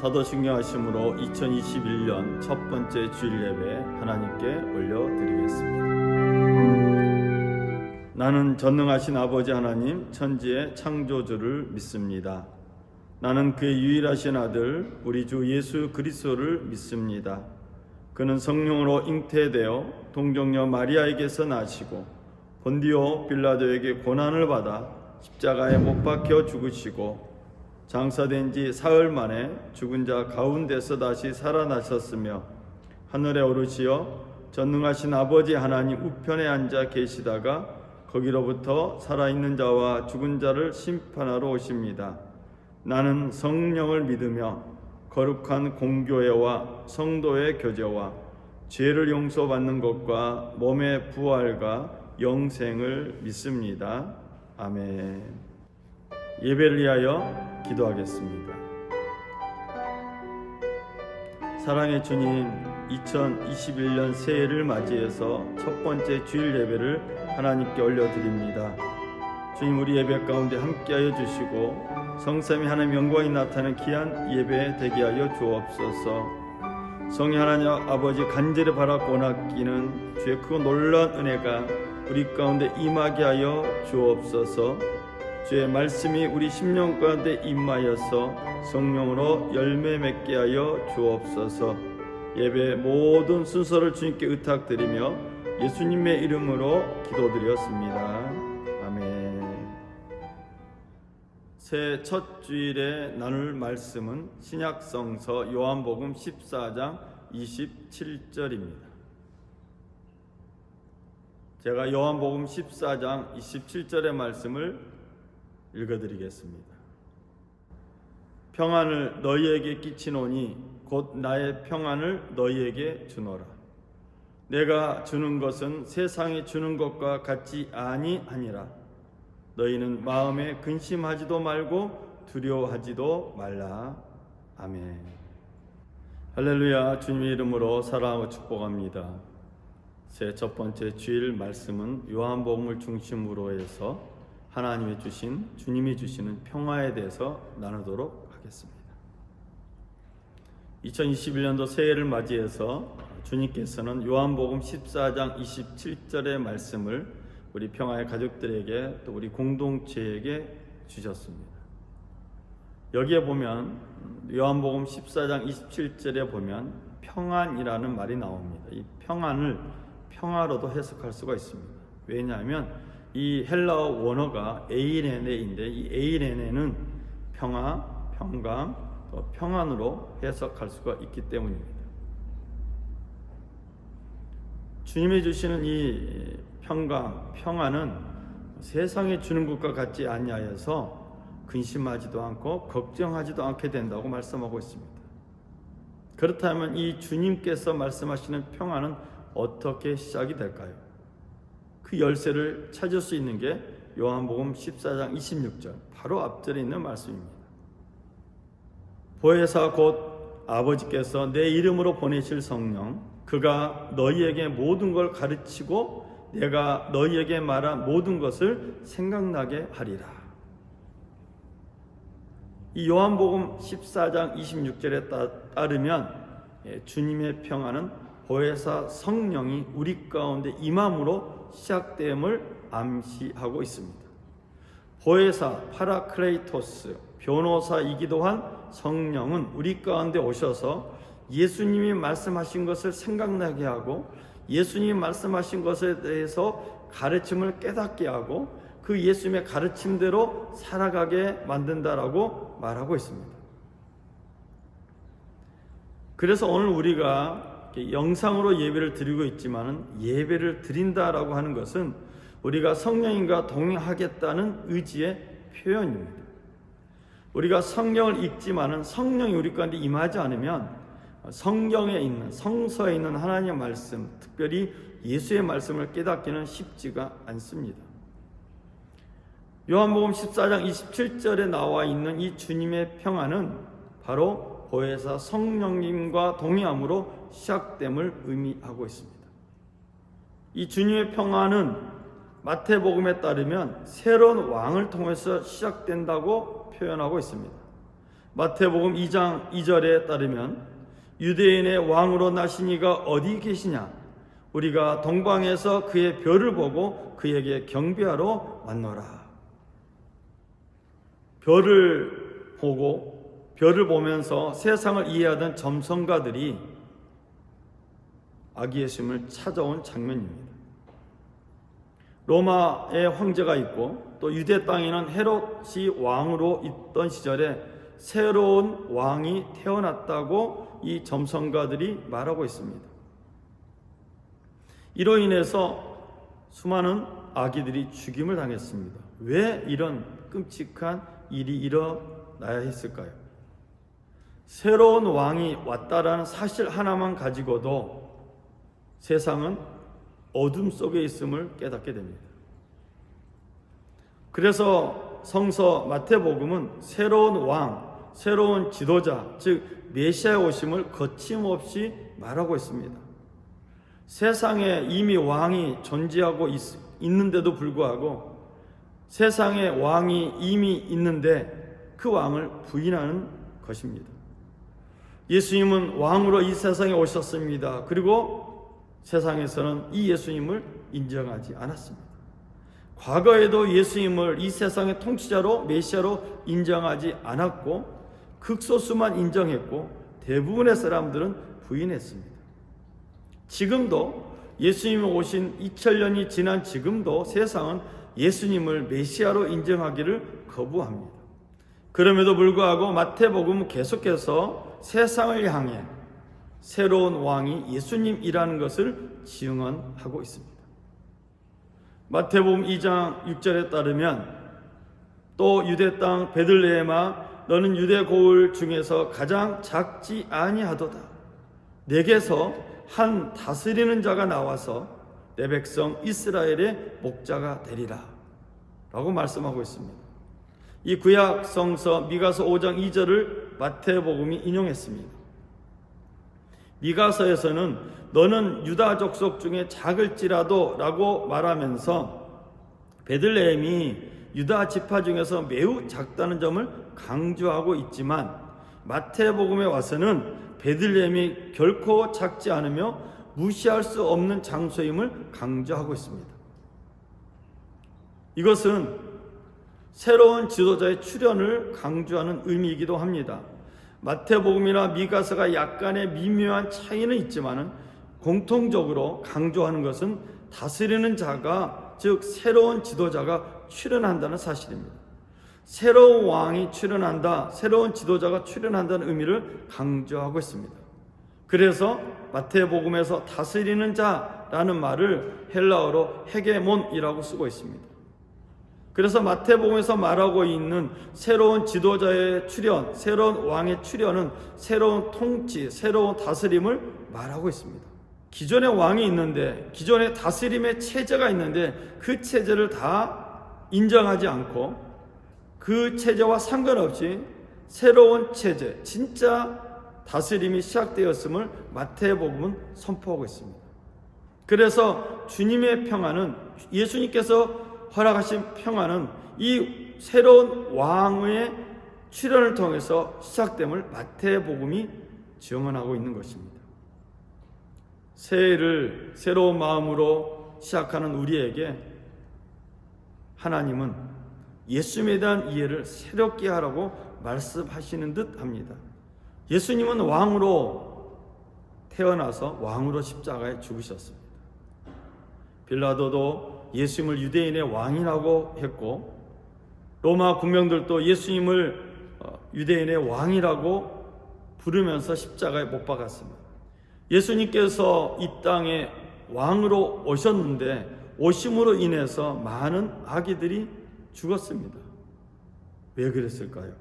사도신경하심으로 2021년 첫 번째 주일 예배 하나님께 올려드리겠습니다. 나는 전능하신 아버지 하나님 천지의 창조주를 믿습니다. 나는 그의 유일하신 아들 우리 주 예수 그리스도를 믿습니다. 그는 성령으로 잉태되어 동정녀 마리아에게서 나시고 본디오 빌라도에게 고난을 받아 십자가에 못 박혀 죽으시고 장사된 지 사흘 만에 죽은 자 가운데서 다시 살아나셨으며 하늘에 오르시어 전능하신 아버지 하나님 우편에 앉아 계시다가 거기로부터 살아있는 자와 죽은 자를 심판하러 오십니다. 나는 성령을 믿으며 거룩한 공교회와 성도의 교제와 죄를 용서받는 것과 몸의 부활과 영생을 믿습니다. 아멘. 예배를 위하여 기도하겠습니다. 사랑의 주님, 2021년 새해를 맞이해서 첫 번째 주일 예배를 하나님께 올려드립니다. 주님, 우리 예배 가운데 함께하여 주시고 성삼위 하나님 영광이 나타나는 귀한 예배 되게 하여 주옵소서. 성령 하나님 아버지 간절히 바라고 원하기는 주의 크고 놀라운 은혜가 우리 가운데 임하게 하여 주옵소서. 주의 말씀이 우리 심령 가운데 임하여서 성령으로 열매 맺게 하여 주옵소서. 예배 모든 순서를 주님께 의탁드리며 예수님의 이름으로 기도드렸습니다. 아멘. 새해 첫 주일에 나눌 말씀은 신약성서 요한복음 14장 27절입니다. 제가 요한복음 14장 27절의 말씀을 읽어드리겠습니다. 평안을 너희에게 끼치노니 곧 나의 평안을 너희에게 주노라. 내가 주는 것은 세상이 주는 것과 같지 아니하니라. 너희는 마음에 근심하지도 말고 두려워하지도 말라. 아멘. 할렐루야. 주님의 이름으로 사랑하고 축복합니다. 새 첫 번째 주일 말씀은 요한복음을 중심으로 해서 하나님이 주신, 주님이 주시는 평화에 대해서 나누도록 하겠습니다. 2021년도 새해를 맞이해서 주님께서는 요한복음 14장 27절의 말씀을 우리 평화의 가족들에게 또 우리 공동체에게 주셨습니다. 여기에 보면 요한복음 14장 27절에 보면 평안이라는 말이 나옵니다. 이 평안을 평화로도 해석할 수가 있습니다. 왜냐하면 이 헬라어 원어가 에이레네인데 이 에이레네는 평화, 평강, 또 평안으로 해석할 수가 있기 때문입니다. 주님이 주시는 이 평강, 평안은 세상에 주는 것과 같지 아니하여서 근심하지도 않고 걱정하지도 않게 된다고 말씀하고 있습니다. 그렇다면 이 주님께서 말씀하시는 평안은 어떻게 시작이 될까요? 그 열쇠를 찾을 수 있는 게 요한복음 14장 26절 바로 앞절에 있는 말씀입니다. 보혜사 곧 아버지께서 내 이름으로 보내실 성령 그가 너희에게 모든 걸 가르치고 내가 너희에게 말한 모든 것을 생각나게 하리라. 이 요한복음 14장 26절에 따르면 주님의 평안은 보혜사 성령이 우리 가운데 임함으로 시작됨을 암시하고 있습니다. 보혜사 파라클레이토스 변호사이기도 한 성령은 우리 가운데 오셔서 예수님이 말씀하신 것을 생각나게 하고 예수님이 말씀하신 것에 대해서 가르침을 깨닫게 하고 그 예수님의 가르침대로 살아가게 만든다라고 말하고 있습니다. 그래서 오늘 우리가 영상으로 예배를 드리고 있지만은 예배를 드린다라고 하는 것은 우리가 성령님과 동행하겠다는 의지의 표현입니다. 우리가 성경을 읽지만은 성령이 우리 가운데 임하지 않으면 성경에 있는 성서에 있는 하나님의 말씀, 특별히 예수의 말씀을 깨닫기는 쉽지가 않습니다. 요한복음 14장 27절에 나와 있는 이 주님의 평안은 바로 보혜사 성령님과 동행함으로 시작됨을 의미하고 있습니다. 이 주님의 평안은 마태복음에 따르면 새로운 왕을 통해서 시작된다고 표현하고 있습니다. 마태복음 2장 2절에 따르면 유대인의 왕으로 나신 이가 어디 계시냐? 우리가 동방에서 그의 별을 보고 그에게 경배하러 왔노라. 별을 보면서 세상을 이해하던 점성가들이 아기 예수님을 찾아온 장면입니다. 로마의 황제가 있고 또 유대 땅에는 헤롯이 왕으로 있던 시절에 새로운 왕이 태어났다고 이 점성가들이 말하고 있습니다. 이로 인해서 수많은 아기들이 죽임을 당했습니다. 왜 이런 끔찍한 일이 일어나야 했을까요? 새로운 왕이 왔다라는 사실 하나만 가지고도 세상은 어둠 속에 있음을 깨닫게 됩니다. 그래서 성서 마태복음은 새로운 왕, 새로운 지도자, 즉 메시아 오심을 거침없이 말하고 있습니다. 세상에 이미 왕이 존재하고 있는데도 불구하고 세상에 왕이 이미 있는데 그 왕을 부인하는 것입니다. 예수님은 왕으로 이 세상에 오셨습니다. 그리고 세상에서는 이 예수님을 인정하지 않았습니다. 과거에도 예수님을 이 세상의 통치자로 메시아로 인정하지 않았고 극소수만 인정했고 대부분의 사람들은 부인했습니다. 지금도 예수님이 오신 2000년이 지난 지금도 세상은 예수님을 메시아로 인정하기를 거부합니다. 그럼에도 불구하고 마태복음은 계속해서 세상을 향해 새로운 왕이 예수님이라는 것을 증언하고 있습니다. 마태복음 2장 6절에 따르면 또 유대 땅 베들레헴아 너는 유대 고을 중에서 가장 작지 아니하도다. 내게서 한 다스리는 자가 나와서 내 백성 이스라엘의 목자가 되리라 라고 말씀하고 있습니다. 이 구약 성서 미가서 5장 2절을 마태복음이 인용했습니다. 미가서에서는 너는 유다 족속 중에 작을지라도 라고 말하면서 베들레헴이 유다 지파 중에서 매우 작다는 점을 강조하고 있지만 마태복음에 와서는 베들레헴이 결코 작지 않으며 무시할 수 없는 장소임을 강조하고 있습니다. 이것은 새로운 지도자의 출현을 강조하는 의미이기도 합니다. 마태복음이나 미가서가 약간의 미묘한 차이는 있지만 공통적으로 강조하는 것은 다스리는 자가, 즉 새로운 지도자가 출현한다는 사실입니다. 새로운 왕이 출현한다, 새로운 지도자가 출현한다는 의미를 강조하고 있습니다. 그래서 마태복음에서 다스리는 자라는 말을 헬라어로 헤게몬이라고 쓰고 있습니다. 그래서 마태복음에서 말하고 있는 새로운 지도자의 출현, 새로운 왕의 출현은 새로운 통치, 새로운 다스림을 말하고 있습니다. 기존의 왕이 있는데, 기존의 다스림의 체제가 있는데 그 체제를 다 인정하지 않고 그 체제와 상관없이 새로운 체제, 진짜 다스림이 시작되었음을 마태복음은 선포하고 있습니다. 그래서 주님의 평안은, 예수님께서 허락하신 평안은 이 새로운 왕의 출현을 통해서 시작됨을 마태복음이 증언하고 있는 것입니다. 새해를 새로운 마음으로 시작하는 우리에게 하나님은 예수님에 대한 이해를 새롭게 하라고 말씀하시는 듯 합니다. 예수님은 왕으로 태어나서 왕으로 십자가에 죽으셨습니다. 빌라도도 예수님을 유대인의 왕이라고 했고 로마 군병들도 예수님을 유대인의 왕이라고 부르면서 십자가에 못 박았습니다. 예수님께서 이 땅에 왕으로 오셨는데 오심으로 인해서 많은 아기들이 죽었습니다. 왜 그랬을까요?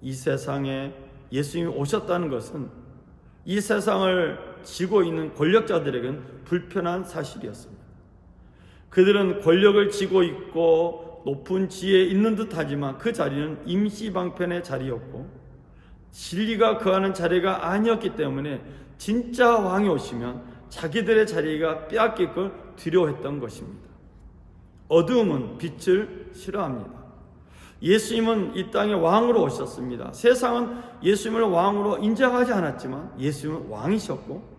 이 세상에 예수님이 오셨다는 것은 이 세상을 쥐고 있는 권력자들에게는 불편한 사실이었습니다. 그들은 권력을 쥐고 있고 높은 지혜에 있는 듯 하지만 그 자리는 임시방편의 자리였고 진리가 거하는 자리가 아니었기 때문에 진짜 왕이 오시면 자기들의 자리가 빼앗길 걸 두려워했던 것입니다. 어두움은 빛을 싫어합니다. 예수님은 이 땅에 왕으로 오셨습니다. 세상은 예수님을 왕으로 인정하지 않았지만 예수님은 왕이셨고,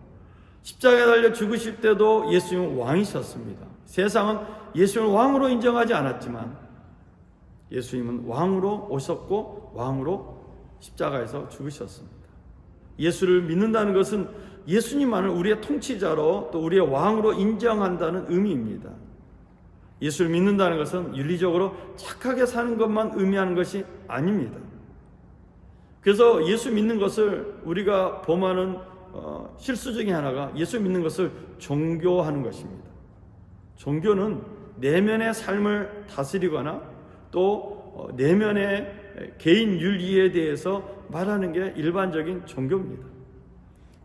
십자가에 달려 죽으실 때도 예수님은 왕이셨습니다. 세상은 예수님을 왕으로 인정하지 않았지만 예수님은 왕으로 오셨고 왕으로 십자가에서 죽으셨습니다. 예수를 믿는다는 것은 예수님만을 우리의 통치자로 또 우리의 왕으로 인정한다는 의미입니다. 예수를 믿는다는 것은 윤리적으로 착하게 사는 것만 의미하는 것이 아닙니다. 그래서 예수 믿는 것을 우리가 범하는 실수 중에 하나가 예수 믿는 것을 종교하는 것입니다. 종교는 내면의 삶을 다스리거나 또 내면의 개인 윤리에 대해서 말하는 게 일반적인 종교입니다.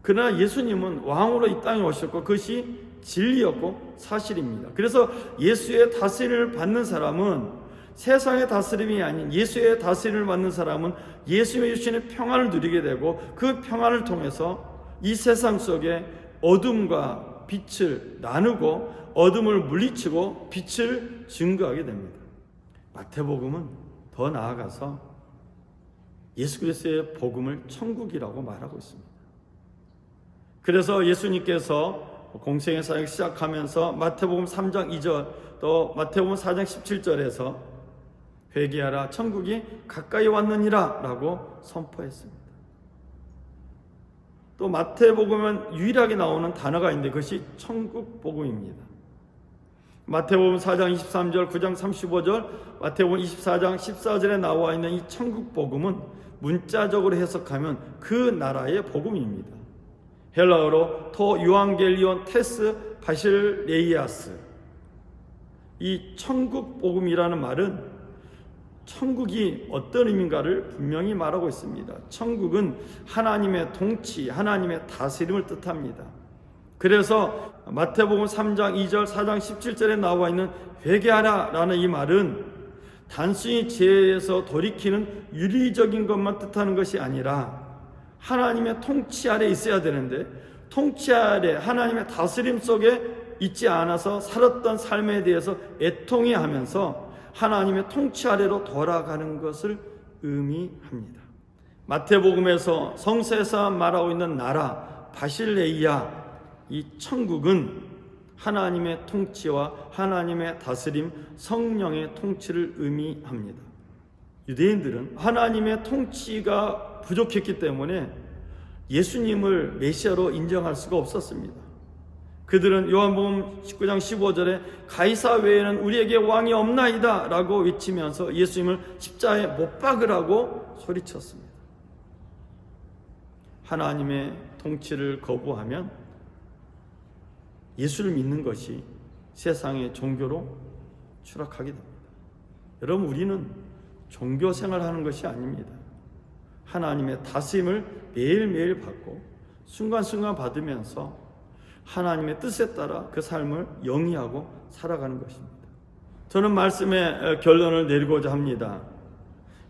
그러나 예수님은 왕으로 이 땅에 오셨고 그것이 진리였고 사실입니다. 그래서 예수의 다스림을 받는 사람은 세상의 다스림이 아닌 예수의 다스림을 받는 사람은 예수님이 주시는 평안을 누리게 되고 그 평안을 통해서 이 세상 속에 어둠과 빛을 나누고 어둠을 물리치고 빛을 증거하게 됩니다. 마태복음은 더 나아가서 예수 그리스도의 복음을 천국이라고 말하고 있습니다. 그래서 예수님께서 공생의 사역을 시작하면서 마태복음 3장 2절 또 마태복음 4장 17절에서 회개하라 천국이 가까이 왔느니라 라고 선포했습니다. 또 마태복음은 유일하게 나오는 단어가 있는데 그것이 천국복음입니다. 마태복음 4장 23절 9장 35절 마태복음 24장 14절에 나와 있는 이 천국복음은 문자적으로 해석하면 그 나라의 복음입니다. 헬라어로 토 유앙겔리온 테스 바실레이아스, 이 천국복음이라는 말은 천국이 어떤 의미인가를 분명히 말하고 있습니다. 천국은 하나님의 통치, 하나님의 다스림을 뜻합니다. 그래서 마태복음 3장 2절 4장 17절에 나와 있는 회개하라 라는 이 말은 단순히 죄에서 돌이키는 윤리적인 것만 뜻하는 것이 아니라 하나님의 통치 아래 있어야 되는데 통치 아래 하나님의 다스림 속에 있지 않아서 살았던 삶에 대해서 애통해 하면서 하나님의 통치 아래로 돌아가는 것을 의미합니다. 마태복음에서 성서에서 말하고 있는 나라 바실레이아, 이 천국은 하나님의 통치와 하나님의 다스림, 성령의 통치를 의미합니다. 유대인들은 하나님의 통치가 부족했기 때문에 예수님을 메시아로 인정할 수가 없었습니다. 그들은 요한복음 19장 15절에 가이사 외에는 우리에게 왕이 없나이다 라고 외치면서 예수님을 십자가에 못 박으라고 소리쳤습니다. 하나님의 통치를 거부하면 예수를 믿는 것이 세상의 종교로 추락하게 됩니다. 여러분, 우리는 종교 생활하는 것이 아닙니다. 하나님의 다스림을 매일매일 받고 순간순간 받으면서 하나님의 뜻에 따라 그 삶을 영위하고 살아가는 것입니다. 저는 말씀의 결론을 내리고자 합니다.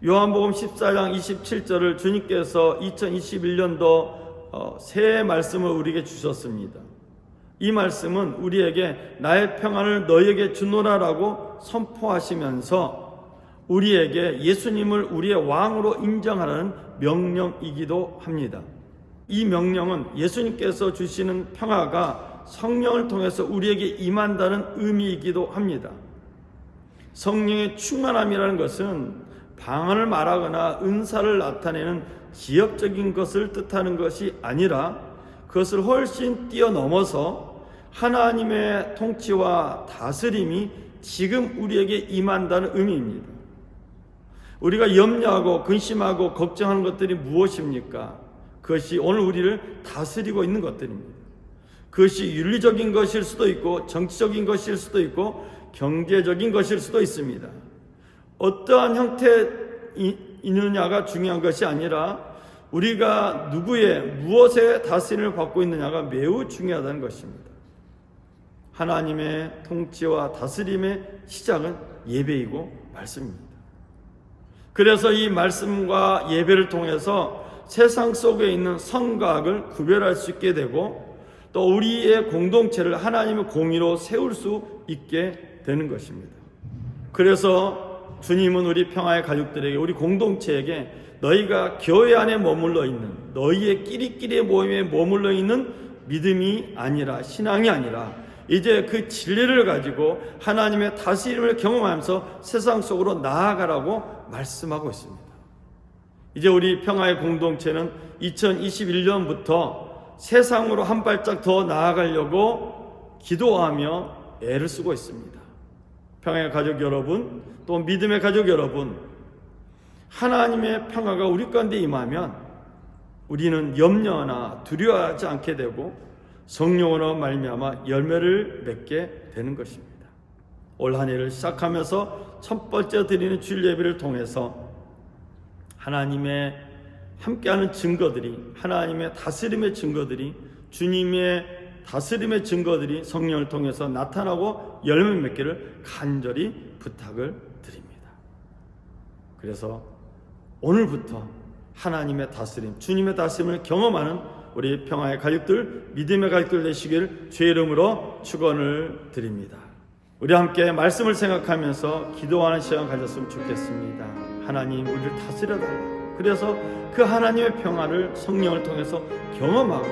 요한복음 14장 27절을 주님께서 2021년도 새해 말씀을 우리에게 주셨습니다. 이 말씀은 우리에게 나의 평안을 너희에게 주노라라고 선포하시면서 우리에게 예수님을 우리의 왕으로 인정하라는 명령이기도 합니다. 이 명령은 예수님께서 주시는 평화가 성령을 통해서 우리에게 임한다는 의미이기도 합니다. 성령의 충만함이라는 것은 방언을 말하거나 은사를 나타내는 지역적인 것을 뜻하는 것이 아니라 그것을 훨씬 뛰어넘어서 하나님의 통치와 다스림이 지금 우리에게 임한다는 의미입니다. 우리가 염려하고 근심하고 걱정하는 것들이 무엇입니까? 그것이 오늘 우리를 다스리고 있는 것들입니다. 그것이 윤리적인 것일 수도 있고 정치적인 것일 수도 있고 경제적인 것일 수도 있습니다. 어떠한 형태이느냐가 중요한 것이 아니라 우리가 누구의 무엇의 다스림을 받고 있느냐가 매우 중요하다는 것입니다. 하나님의 통치와 다스림의 시작은 예배이고 말씀입니다. 그래서 이 말씀과 예배를 통해서 세상 속에 있는 선과 악을 구별할 수 있게 되고 또 우리의 공동체를 하나님의 공의로 세울 수 있게 되는 것입니다. 그래서 주님은 우리 평화의 가족들에게, 우리 공동체에게 너희가 교회 안에 머물러 있는, 너희의 끼리끼리의 모임에 머물러 있는 믿음이 아니라, 신앙이 아니라 이제 그 진리를 가지고 하나님의 다스림을 경험하면서 세상 속으로 나아가라고 말씀하고 있습니다. 이제 우리 평화의 공동체는 2021년부터 세상으로 한 발짝 더 나아가려고 기도하며 애를 쓰고 있습니다. 평화의 가족 여러분, 또 믿음의 가족 여러분, 하나님의 평화가 우리 가운데 임하면 우리는 염려나 두려워하지 않게 되고 성령으로 말미암아 열매를 맺게 되는 것입니다. 올 한 해를 시작하면서 첫 번째 드리는 주일 예배를 통해서 하나님의 함께하는 증거들이, 하나님의 다스림의 증거들이, 주님의 다스림의 증거들이 성령을 통해서 나타나고 열매 맺기를 간절히 부탁을 드립니다. 그래서 오늘부터 하나님의 다스림, 주님의 다스림을 경험하는 우리 평화의 가족들, 믿음의 가족들 되시길 주의 이름으로 축원을 드립니다. 우리 함께 말씀을 생각하면서 기도하는 시간 가졌으면 좋겠습니다. 하나님, 우리를 다스려달라고, 그래서 그 하나님의 평화를 성령을 통해서 경험하고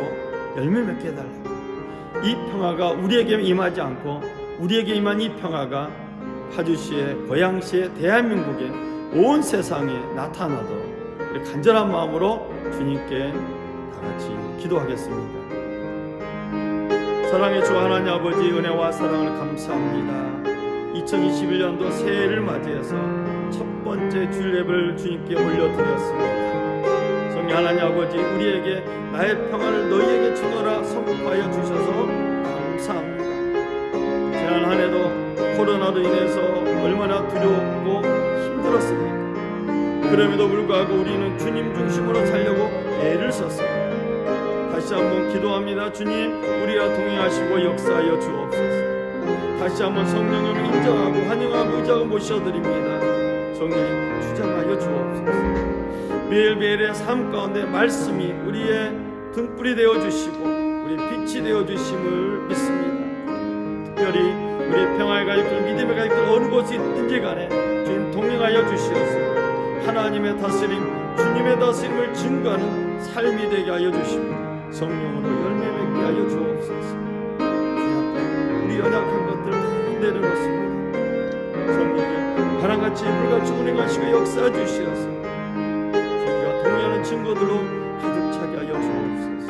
열매 맺게 해달라고, 이 평화가 우리에게 임하지 않고 우리에게 임한 이 평화가 파주시에, 고양시에, 대한민국에, 온 세상에 나타나도록 우리 간절한 마음으로 주님께 다 같이 기도하겠습니다. 사랑의 주 하나님 아버지, 은혜와 사랑을 감사합니다. 2021년도 새해를 맞이해서 첫 번째 주일 예배를 주님께 올려드렸습니다. 성령 하나님 아버지, 우리에게 나의 평안을 너희에게 주노라 선포하여 주셔서 감사합니다. 지난 한 해도 코로나로 인해서 얼마나 두렵고 힘들었습니까? 그럼에도 불구하고 우리는 주님 중심으로 살려고 애를 썼습니다. 다시 한번 기도합니다. 주님, 우리와 동행하시고 역사하여 주옵소서. 다시 한번 성령님을 인정하고 환영하고 의지하고 모셔드립니다. 성령님, 주장하여 주옵소서. 매일매일의 삶 가운데 말씀이 우리의 등불이 되어주시고 우리 빛이 되어주심을 믿습니다. 특별히 우리 평화의 가족들, 믿음의 가족들 어느 곳에 있든지 간에 주님 동행하여 주시옵소서. 하나님의 다스림, 주님의 다스림을 증거하는 삶이 되게 하여 주시고 성령으로 열매 맺게 하여 주옵소서. 우리 연약한 것들 다 내려놓습니다. 성령님, 바람같이 불같이 운행하시고 역사해 주시옵소서. 저희가 동행하는 친구들로 가득 차게 하여 주옵소서.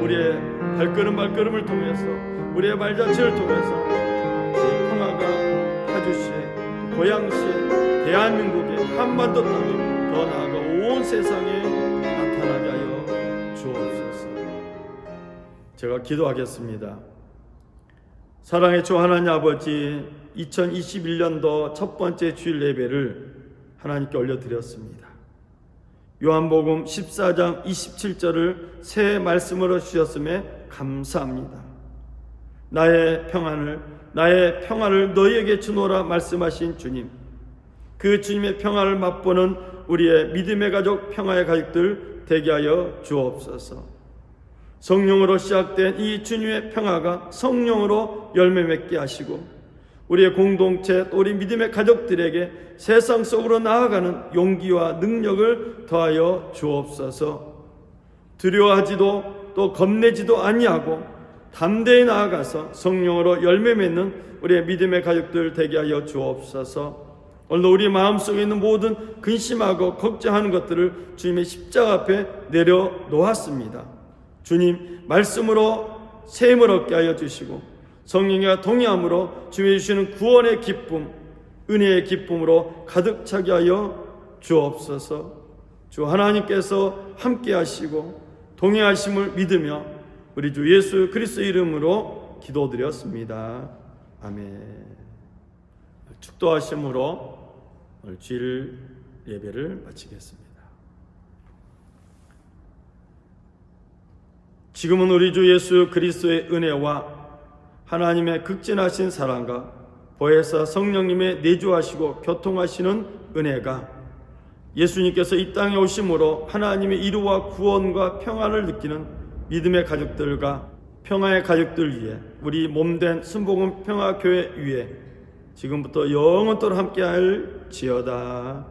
우리의 발걸음을 통해서, 우리의 말자체를 통해서 이 평화가 파주시에, 고양시에, 대한민국에, 한반도 땅에, 더 나아가 온 세상에 나타나게 하여 주옵소서. 제가 기도하겠습니다. 사랑의 주 하나님 아버지, 2021년도 첫 번째 주일 예배를 하나님께 올려드렸습니다. 요한복음 14장 27절을 새 말씀으로 주셨음에 감사합니다. 나의 평안을 너희에게 주노라 말씀하신 주님, 그 주님의 평안을 맛보는 우리의 믿음의 가족, 평화의 가족들 되게 하여 주옵소서. 성령으로 시작된 이 주님의 평화가 성령으로 열매 맺게 하시고 우리의 공동체, 또 우리 믿음의 가족들에게 세상 속으로 나아가는 용기와 능력을 더하여 주옵소서. 두려워하지도 또 겁내지도 아니하고 담대히 나아가서 성령으로 열매 맺는 우리의 믿음의 가족들 되게 하여 주옵소서. 오늘 우리 마음속에 있는 모든 근심하고 걱정하는 것들을 주님의 십자가 앞에 내려놓았습니다. 주님 말씀으로 새 힘을 얻게 하여 주시고 성령과 동의함으로 주님이 주시는 구원의 기쁨, 은혜의 기쁨으로 가득 차게 하여 주옵소서. 주 하나님께서 함께 하시고 동행하심을 믿으며 우리 주 예수 그리스도의 이름으로 기도드렸습니다. 아멘. 축도하심으로 오늘 주일 예배를 마치겠습니다. 지금은 우리 주 예수 그리스도의 은혜와 하나님의 극진하신 사랑과 보혜사 성령님의 내주하시고 교통하시는 은혜가 예수님께서 이 땅에 오심으로 하나님의 이루와 구원과 평안을 느끼는 믿음의 가족들과 평화의 가족들 위해, 우리 몸된 순복음 평화교회 위에 지금부터 영원토록 함께할지어다.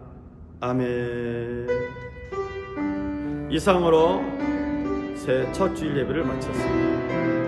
아멘. 이상으로 새 첫 주일 예배를 마쳤습니다.